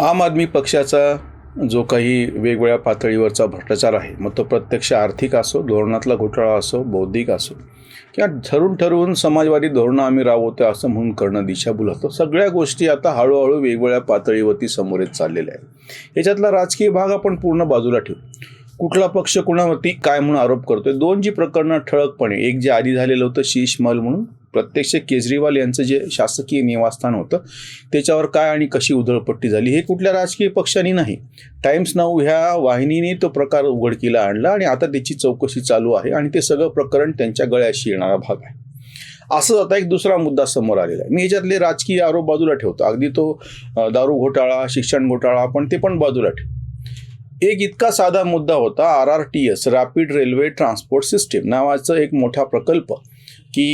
आम आदमी पक्षाचा जो काही वेगवेगळ्या पातळीवरचा भ्रष्टाचार आहे, मग तो प्रत्यक्ष आर्थिक असो, धोरणातला घोटाळा असो, बौद्धिक असो किंवा ठरवून समाजवादी धोरणं आम्ही राबवतो असं म्हणून करणं दिशाभूल होतं. सगळ्या गोष्टी आता हळूहळू वेगवेगळ्या पातळीवरती समोर येत चाललेल्या आहे. याच्यातला राजकीय भाग आपण पूर्ण बाजूला ठेवू. कुठला पक्ष कुणावरती काय म्हणून आरोप करतोय, दोन जी प्रकरणं ठळकपणे, एक जे आधी झालेलं होतं शीश महल म्हणून, प्रत्यक्ष केजरीवाल यांचं जे शासकीय निवासस्थान होतं त्याच्यावर काय आणि कशी उधळपट्टी झाली, हे कुठल्या राजकीय पक्षांनी नाही, टाइम्स नाऊ ह्या वाहिनीने तो प्रकार उघडकीला आणला आणि आता त्याची चौकशी चालू आहे आणि ते सगळं प्रकरण त्यांच्या गळ्याशी येणारा भाग आहे. असंच आता एक दुसरा मुद्दा समोर आलेला आहे. मी याच्यातले राजकीय आरोप बाजूला ठेवतो, अगदी तो दारू घोटाळा, शिक्षण घोटाळा, पण ते पण बाजूला ठेवतो. एक इतका साधा मुद्दा होता, RRTS rapid railway transport system नावाचं एक मोठा प्रकल्प की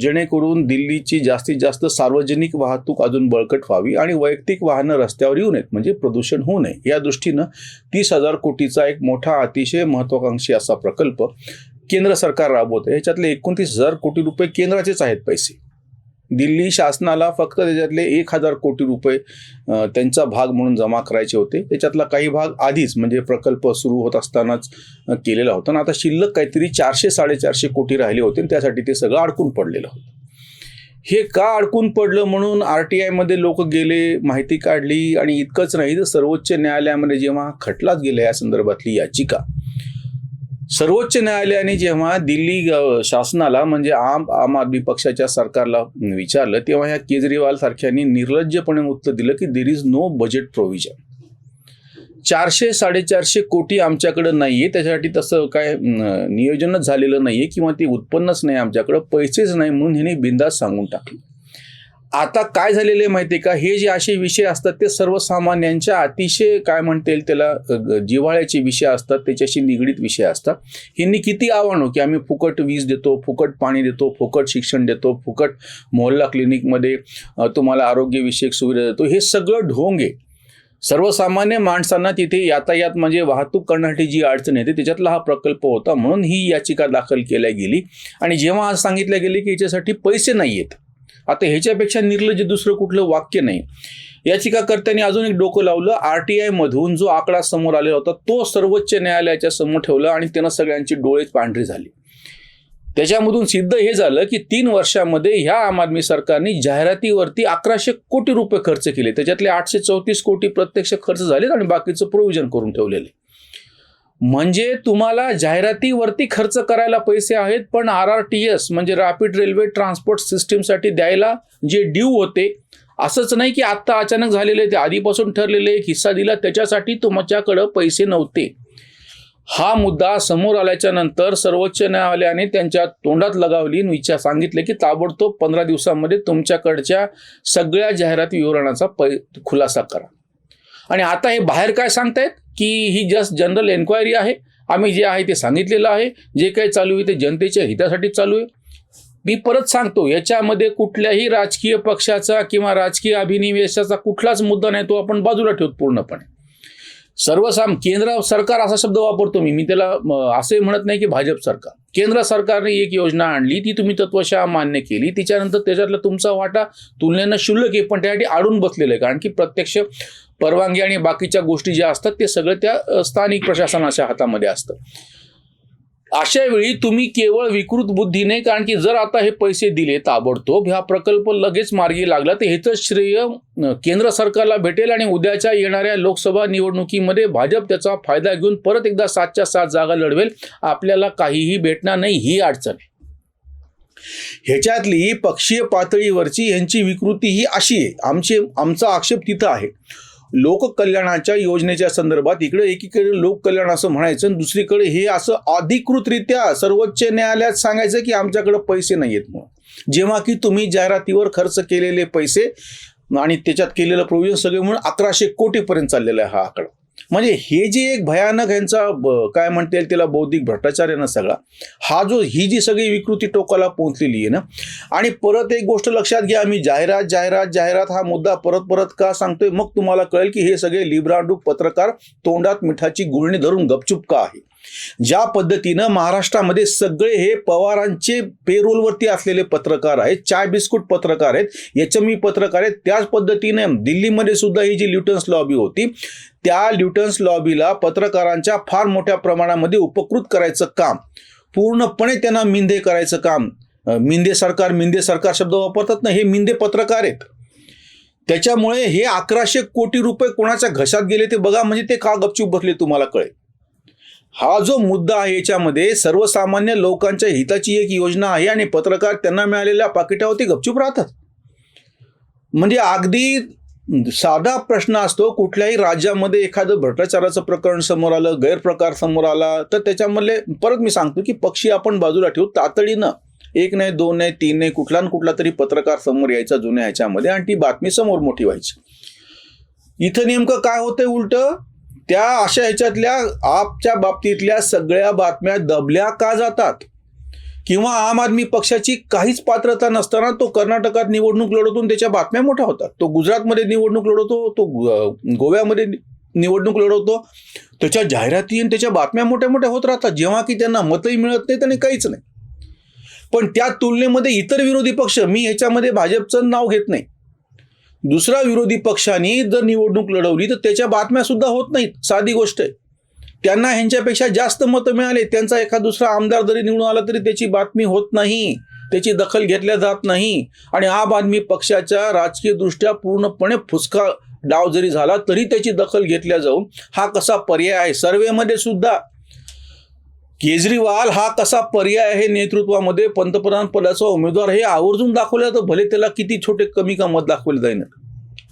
जेणेकरून दिल्लीची जास्तीत जास्त सार्वजनिक वाहतूक अजून बळकट व्हावी आणि वैयक्तिक वाहनं रस्त्यावर येऊ नयेत, म्हणजे प्रदूषण होऊ नये, या दृष्टीनं 30,000 कोटीचा एक मोठा अतिशय महत्त्वाकांक्षी असा प्रकल्प केंद्र सरकार राबवतं. ह्याच्यातले 29,000 कोटी रुपये केंद्राचेच आहेत पैसे. दिल्ली शासनाला फक्त त्याच्यातले 1,000 कोटी रुपये त्यांचा भाग म्हणून जमा करायचे होते. त्याच्यातला काही भाग आधीच म्हणजे प्रकल्प सुरू होत असतानाच केलेला होता आणि आता शिल्लक काहीतरी 400-450 कोटी राहिले होते आणि त्यासाठी ते सगळं अडकून पडलेलं होतं. हे का अडकून पडलं म्हणून RTI मध्ये लोक गेले, माहिती काढली आणि इतकंच नाही तर सर्वोच्च न्यायालयामध्ये जेव्हा खटलाच गेला या संदर्भातली याचिका, सर्वोच्च न्यायालयाने जेव्हा दिल्ली शासनाला म्हणजे आम आदमी पक्षाच्या सरकारला विचारलं, तेव्हा ह्या केजरीवाल सारख्यांनी निर्लज्जपणे उत्तर दिलं की there is no budget provision. 400-450 कोटी आमच्याकडं नाहीये, त्याच्यासाठी तसं काय नियोजनच झालेलं नाहीये किंवा ते उत्पन्नच नाही आमच्याकडं, पैसेच नाही म्हणून ह्यांनी बिनधास्त सांगून टाकले. आता काय झालेलं आहे माहिती आहे का, हे जे असे विषय असतात ते सर्वसामान्यांच्या अतिशय काय म्हणता येईल त्याला जिव्हाळ्याचे विषय असतात, त्याच्याशी निगडीत विषय असतात. ह्यांनी किती आव्हानो की आम्ही फुकट वीज देतो, फुकट पाणी देतो, फुकट शिक्षण देतो, फुकट मोहल्ला क्लिनिकमध्ये तुम्हाला आरोग्यविषयक सुविधा देतो, हे सगळं ढोंग आहे. सर्वसामान्य माणसांना तिथे यातायात म्हणजे वाहतूक करण्यासाठी जी अडचण येते त्याच्यातला हा प्रकल्प होता, म्हणून ही याचिका दाखल केल्या गेली. आणि जेव्हा आज सांगितलं गेले की याच्यासाठी पैसे नाही आहेत, आता ह्याच्यापेक्षा निर्लज्ज दुसरं कुठलं वाक्य नाही. याचिकाकर्त्यांनी अजून एक डोकं लावलं, RTI मधून जो आकडा समोर आलेला होता तो सर्वोच्च न्यायालयाच्या समोर ठेवला आणि त्यानं सगळ्यांची डोळेच पांढरी झाली. त्याच्यामधून सिद्ध हे झालं की 3 वर्षामध्ये ह्या आम आदमी सरकारने जाहिरातीवरती 1100 कोटी रुपये खर्च केले, त्याच्यातले 834 कोटी प्रत्यक्ष खर्च झालेत आणि बाकीचं प्रोव्हिजन करून ठेवलेले. म्हणजे तुम्हाला जाहिरातीवरती खर्च करायला पैसे आहेत, पण RRTS म्हणजे रॅपिड रेल्वे ट्रान्सपोर्ट सिस्टीमसाठी द्यायला जे ड्यू होते, असंच नाही की आत्ता अचानक झालेले, ते आधीपासून ठरलेले एक हिस्सा दिला त्याच्यासाठी तुमच्याकडं पैसे नव्हते. हा मुद्दा समोर आल्याच्या नंतर सर्वोच्च न्यायालयाने त्यांच्या तोंडात लगावली आणि सांगितले की ताबडतोब 15 दिवसांमध्ये तुमच्याकडच्या सगळ्या जाहिराती विवरणाचा खुलासा करा. आणि आता हे बाहेर काय सांगतायत की ही जस्ट जनरल एन्क्वायरी आहे, आम्ही जे आहे ते सांगितलेलं आहे, जे काही चालू आहे ते जनतेच्या हितासाठी चालू आहे. मी परत सांगतो, याच्यामध्ये कुठल्याही राजकीय पक्षाचा किंवा राजकीय अभिनिवेशाचा कुठलाच मुद्दा नाही, तो आपण बाजूला ठेवतो पूर्णपणे. केंद्र सरकार असा शब्द वापरतो मी त्याला असे म्हणत नाही की भाजप सरकार. केंद्र सरकारने एक योजना आणली, ती तुम्ही तत्वशः मान्य केली, तिच्यानंतर त्याच्यातला तुमचा वाटा तुलनेनं क्षुल्लक आहे, पण त्यासाठी अडून बसलेलं आहे, कारण की प्रत्यक्ष परवानगी आणि बाकीच्या गोष्टी ज्या असतात ते सगळं त्या स्थानिक प्रशासनाच्या हातामध्ये असतं. अशा वेळी तुम्ही केवळ विकृत बुद्धीने, कारण की जर आता हे पैसे दिले ताबडतोब, हा प्रकल्प लगेच मार्गी लागला तर ह्याचं श्रेय केंद्र सरकारला भेटेल आणि उद्याच्या येणाऱ्या लोकसभा निवडणुकीमध्ये भाजप त्याचा फायदा घेऊन परत एकदा 7च्या 7 जागा लढवेल. आपल्याला काहीही भेटणार नाही, ही अडचण आहे. ह्याच्यातली पक्षीय पातळीवरची यांची विकृती ही अशी आहे, आमचा आक्षेप तिथं आहे. लोककल्याणाच्या योजनेच्या संदर्भात इकडे एकीकडे लोककल्याण असं म्हणायचं आणि दुसरीकडे हे असं अधिकृतरित्या सर्वोच्च न्यायालयात सांगायचं की आमच्याकडे पैसे नाही आहेत म्हणून, जेव्हा की तुम्ही जाहिरातीवर खर्च केलेले पैसे आणि त्याच्यात केलेलं प्रोव्हिजन सगळे म्हणून 1100 कोटीपर्यंत चाललेला आहे हा आकडा. म्हणजे हे जे एक भयानक यांचा काय म्हणता येईल त्याला बौद्धिक भ्रष्टाचार आहे ना सगळा, ही जी सगळी विकृती टोकाला पोहोचलेली आहे ना. आणि परत एक गोष्ट लक्षात घ्या, आम्ही जाहिरात हा मुद्दा परत का सांगतोय, मग तुम्हाला कळेल की हे सगळे लिब्रांडूक पत्रकार तोंडात मिठाची गुळणी धरून गपचूप का आहे. ज्या पद्धतीनं महाराष्ट्रामध्ये सगळे हे पवारांचे पेरोलवरती असलेले पत्रकार आहेत, चाय बिस्कुट पत्रकार आहेत, HME पत्रकार आहेत, त्याच पद्धतीने दिल्लीमध्ये सुद्धा ही जी ल्युटन्स लॉबी होती, त्या ल्युटन्स लॉबीला पत्रकारांच्या फार मोठ्या प्रमाणामध्ये उपकृत करायचं काम, पूर्णपणे त्यांना मिंदे करायचं काम, मिंदे सरकार शब्द वापरतात ना, हे मिंदे पत्रकार आहेत. त्याच्यामुळे हे 1100 कोटी रुपये कोणाच्या घशात गेले ते बघा, म्हणजे ते का गपचूप बसले तुम्हाला कळेल. हा जो मुद्दा आहे याच्यामध्ये सर्वसामान्य लोकांच्या हिताची एक योजना आहे आणि पत्रकार त्यांना मिळालेल्या पाकिटावरती गपचूप राहतात. म्हणजे अगदी साधा प्रश्न असतो, कुठल्याही राज्यामध्ये एखादं भ्रष्टाचाराचं प्रकरण समोर आलं, गैरप्रकार समोर आला, तर त्याच्यामधले परत मी सांगतो की पक्षी आपण बाजूला ठेवू, तातडीनं 1 नाही 2 नाही 3 नाही कुठला ना कुठला तरी पत्रकार समोर यायचा जुन्या ह्याच्यामध्ये आणि ती बातमी समोर मोठी व्हायची. इथं नेमकं काय होतंय उलट, त्या अशा ह्याच्यातल्या आपच्या बाबतीतल्या सगळ्या बातम्या दबल्या का जातात, किंवा आम आदमी पक्षाची काहीच पात्रता नसताना तो कर्नाटकात निवडणूक लढवतो त्याच्या बातम्या मोठ्या होतात, तो गुजरातमध्ये निवडणूक लढवतो, तो गोव्यामध्ये निवडणूक लढवतो, त्याच्या जाहिराती आणि त्याच्या बातम्या मोठ्या मोठ्या होत राहतात, जेव्हा की त्यांना मतही मिळत नाहीत आणि काहीच नाही. पण त्या तुलनेमध्ये इतर विरोधी पक्ष, मी ह्याच्यामध्ये भाजपचं नाव घेत नाही, दुसरा विरोधी पक्षांनी जर निवडणूक लढवली तर त्याच्या बातम्या सुद्धा होत नाहीत. साधी गोष्ट आहे, त्यांना ह्यांच्यापेक्षा जास्त मतं मिळाले, त्यांचा एखादा दुसरा आमदार जरी निवडून आला तरी त्याची बातमी होत नाही, त्याची दखल घेतल्या जात नाही. आणि आम आदमी पक्षाच्या राजकीय दृष्ट्या पूर्णपणे फुसका डाव जरी झाला तरी त्याची दखल घेतल्या जाऊन हा कसा पर्याय आहे. सर्वेमध्ये सुद्धा केजरीवाल हा कसा पर्याय आहे नेतृत्वामध्ये, पंतप्रधान पदाचा उमेदवार हे आवर्जून दाखवलं तर भले त्याला किती छोटे कमी का मत दाखवले जाईन.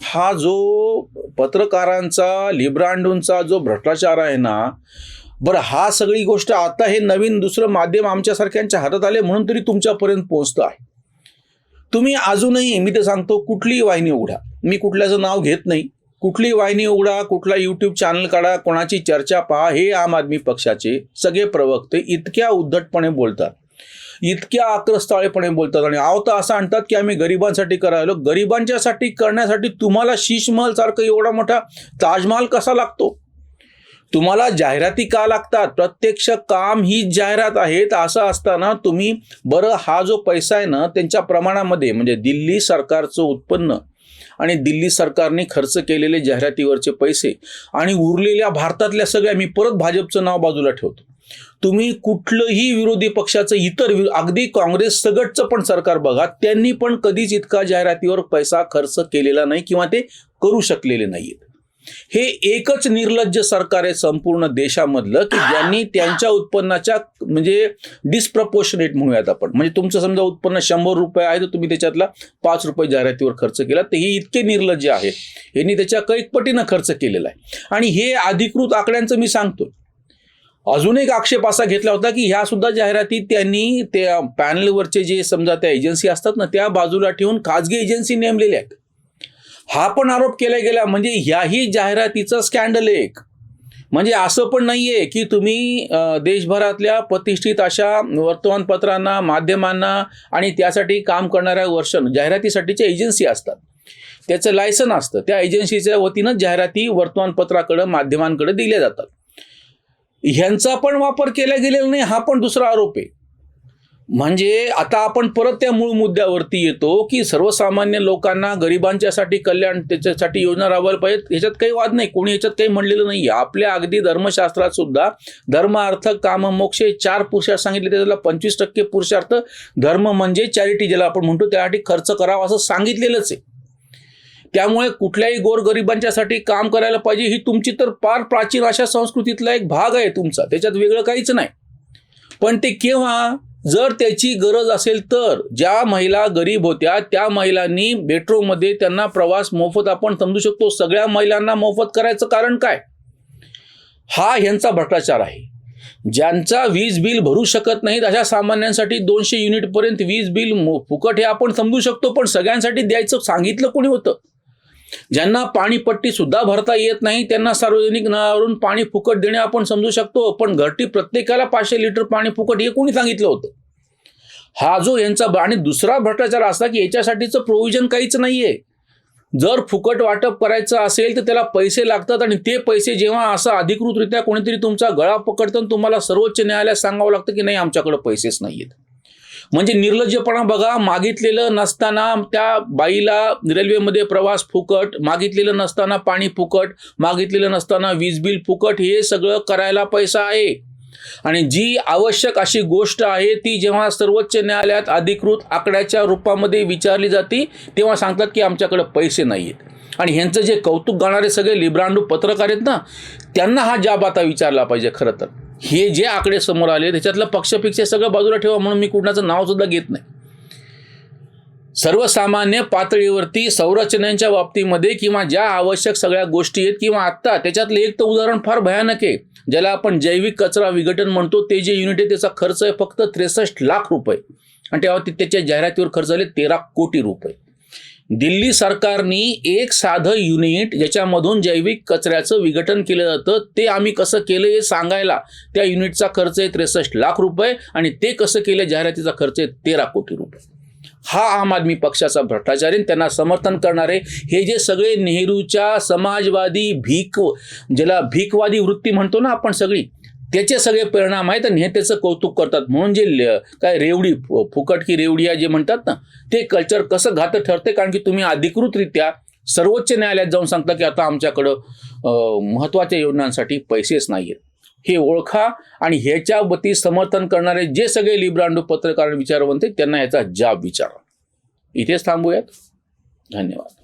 हा जो पत्रकारांचा लिब्रांडूंचा जो भ्रष्टाचार आहे ना, बरं हा सगळी गोष्ट आता हे नवीन दुसरं माध्यम आमच्यासारख्यांच्या हातात आले म्हणून तरी तुमच्यापर्यंत पोहोचतं आहे. तुम्ही अजूनही, मी तर सांगतो, कुठलीही वाहिनी उघडा, मी कुठल्याचं नाव घेत नाही, कुठली वाहिनी उघडा, कुठला YouTube चॅनल काढा, कोणाची चर्चा पहा, हे आम आदमी पक्षाचे सगळे प्रवक्ते इतक्या उद्धटपणे बोलतात, इतक्या आक्रस्ताळेपणे बोलतात आणि आवता असं आणतात की आम्ही गरिबांसाठी करायलो. गरिबांच्यासाठी करण्यासाठी तुम्हाला शीशमहल सारखं एवढा मोठा ताजमहाल कसा लागतो? तुम्हाला जाहिराती का लागतात? प्रत्यक्ष काम ही जाहिरात आहेत. असं असताना तुम्ही, बरं हा जो पैसा आहे ना त्यांच्या प्रमाणामध्ये, म्हणजे दिल्ली सरकारचं उत्पन्न आणि दिल्ली सरकारने खर्च केलेले जाहिरातीवरचे पैसे आणि उरलेल्या भारतातल्या सगळ्या, मी परत भाजपचं नाव बाजूला ठेवतो, तुम्ही कुठलंही विरोधी पक्षाचं इतर अगदी काँग्रेस सगटचं पण सरकार बघा, त्यांनी पण कधीच इतका जाहिरातीवर पैसा खर्च केलेला नाही किंवा ते करू शकलेले नाहीत. हे एकच निर्लज्ज सरकार आहे संपूर्ण देशामधलं की ज्यांनी त्यांच्या उत्पन्नाच्या, म्हणजे डिस्प्रपोर्शनेट म्हणूयात आपण, म्हणजे तुमचं समजा उत्पन्न 100 रुपये आहे तर तुम्ही त्याच्यातला 5 रुपये जाहिरातीवर खर्च केला, तर हे इतके निर्लज्ज आहेत, यांनी त्याच्या कैक पटीनं खर्च केलेला आहे. आणि हे अधिकृत आकड्यांचं मी सांगतो. अजून एक आक्षेप असा घेतला होता की ह्या सुद्धा जाहिराती त्यांनी त्या पॅनलवरचे जे समजा त्या एजन्सी असतात ना, त्या बाजूला ठेवून खाजगी एजन्सी नेमलेल्या आहेत, हा पण आरोप केला गेला. म्हणजे ह्याही जाहिरातीचं स्कॅन्डल एक. म्हणजे असं पण नाहीये की तुम्ही देशभरातल्या प्रतिष्ठित अशा वर्तमानपत्रांना, माध्यमांना आणि त्यासाठी काम करणाऱ्या जाहिरातीसाठीच्या एजन्सी असतात, त्याचं लायसन असतं, त्या एजन्सीच्या वतीनं जाहिराती वर्तमानपत्राकडं, माध्यमांकडे दिल्या जातात. ह्यांचा पण वापर केला गेलेला नाही, हा पण दुसरा आरोप आहे. म्हणजे आता आपण परत त्या मूळ मुद्द्यावरती येतो की सर्वसामान्य लोकांना, गरिबांच्यासाठी कल्याण, त्याच्यासाठी योजना राबवायला पाहिजेत, ह्याच्यात काही वाद नाही, कोणी ह्याच्यात काही म्हणलेलं नाही. आपल्या अगदी धर्मशास्त्रात सुद्धा धर्म, अर्थ, काम, मोक्ष 4 पुरुषार्थ सांगितले, त्याला 25% पुरुषार्थ धर्म म्हणजे चॅरिटी ज्याला आपण म्हणतो, त्यासाठी खर्च करावा असं सांगितलेलंच आहे. त्यामुळे कुठल्याही गोरगरिबांच्यासाठी काम करायला पाहिजे, ही तुमची तर फार प्राचीन अशा संस्कृतीतला एक भाग आहे तुमचा, त्याच्यात वेगळं काहीच नाही. पण ते केव्हा, जर त्याची गरज असेल तर. ज्या महिला गरीब होत्या त्या महिलांनी मेट्रोमध्ये त्यांना प्रवास मोफत आपण समजू शकतो, सगळ्या महिलांना मोफत करायचं कारण काय? हा ह्यांचा भ्रष्टाचार आहे. ज्यांचा वीज बिल भरू शकत नाहीत अशा सामान्यांसाठी 200 युनिटपर्यंत वीज बिल फुकट हे आपण समजू शकतो, पण सगळ्यांसाठी द्यायचं सांगितलं कोणी होतं? ज्यांना पाणीपट्टी सुद्धा भरता येत नाही त्यांना सार्वजनिक नळावरून पाणी फुकट देणे आपण समजू शकतो, पण घरटी प्रत्येकाला 500 लिटर पाणी फुकट हे कोणी सांगितलं होतं? हा जो यांचा. आणि दुसरा भ्रष्टाचार असा की याच्यासाठीचं प्रोव्हिजन काहीच नाहीये. जर फुकट वाटप करायचं असेल तर त्याला पैसे लागतात आणि ते पैसे जेव्हा असं अधिकृतरित्या कोणीतरी तुमचा गळा पकडतं तुम्हाला सर्वोच्च न्यायालयात सांगावं लागतं की नाही आमच्याकडे पैसेच नाहीयेत. म्हणजे निर्लज्जपणा बघा. मागितलेलं नसताना त्या बाईला रेल्वेमध्ये प्रवास फुकट, मागितलेलं नसताना पाणी फुकट, मागितलेलं नसताना वीज बिल फुकट, हे सगळं करायला पैसा आहे. आणि जी आवश्यक अशी गोष्ट आहे ती जेव्हा सर्वोच्च न्यायालयात अधिकृत आकड्याच्या रूपामध्ये विचारली जाते तेव्हा सांगतात की आमच्याकडे पैसे नाहीयेत. आणि ह्यांचं जे कौतुक गाणारे सगळे लिब्रांडू पत्रकार आहेत ना, त्यांना हा जाब आता विचारला पाहिजे. खरं तर हे जे आकडे समोर आले त्याच्यातलं पक्षपिक्ष सगळं बाजूला ठेवा, म्हणून मी कुणाचं नाव सुद्धा घेत नाही. सर्वसामान्य पातळीवरती संरचनेच्या बाबतीमध्ये किंवा ज्या आवश्यक सगळ्या गोष्टी आहेत किंवा आत्ता त्याच्यातलं एक तर उदाहरण फार भयानक आहे, ज्याला आपण जैविक कचरा विघटन म्हणतो. ते जे युनिट आहे त्याचा खर्च आहे फक्त 63 लाख रुपये आणि तेव्हा त्याच्या जाहिरातीवर खर्च झाले 13 कोटी रुपये. दिल्ली सरकारने एक साधं युनिट ज्याच्यामधून जैविक कचऱ्याचं विघटन केलं जातं ते आम्ही कसं केलं हे सांगायला त्या युनिटचा खर्च आहे 63 लाख रुपये आणि ते कसं केलं जाहिरातीचा खर्च आहे 13 कोटी रुपये. हा आम आदमी पक्षाचा भ्रष्टाचार आहे. त्यांना समर्थन करणारे हे जे सगळे नेहरूच्या समाजवादी ज्याला भीकवादी वृत्ती म्हणतो ना आपण सगळी, त्याचे सगळे परिणाम आहेत आणि हे त्याचं कौतुक करतात. म्हणून जे काय रेवडी फुकट की रेवडिया जे म्हणतात ना, ते कल्चर कसं घातक ठरते. कारण की तुम्ही अधिकृतरित्या सर्वोच्च न्यायालयात जाऊन सांगता की आता आमच्याकडं महत्त्वाच्या योजनांसाठी पैसेच नाहीयेत. हे ओळखा आणि ह्याच्या वती समर्थन करणारे जे सगळे लिब्रांडू पत्रकार विचारवंत त्यांना याचा जाब विचारा. इथेच थांबूयात. धन्यवाद.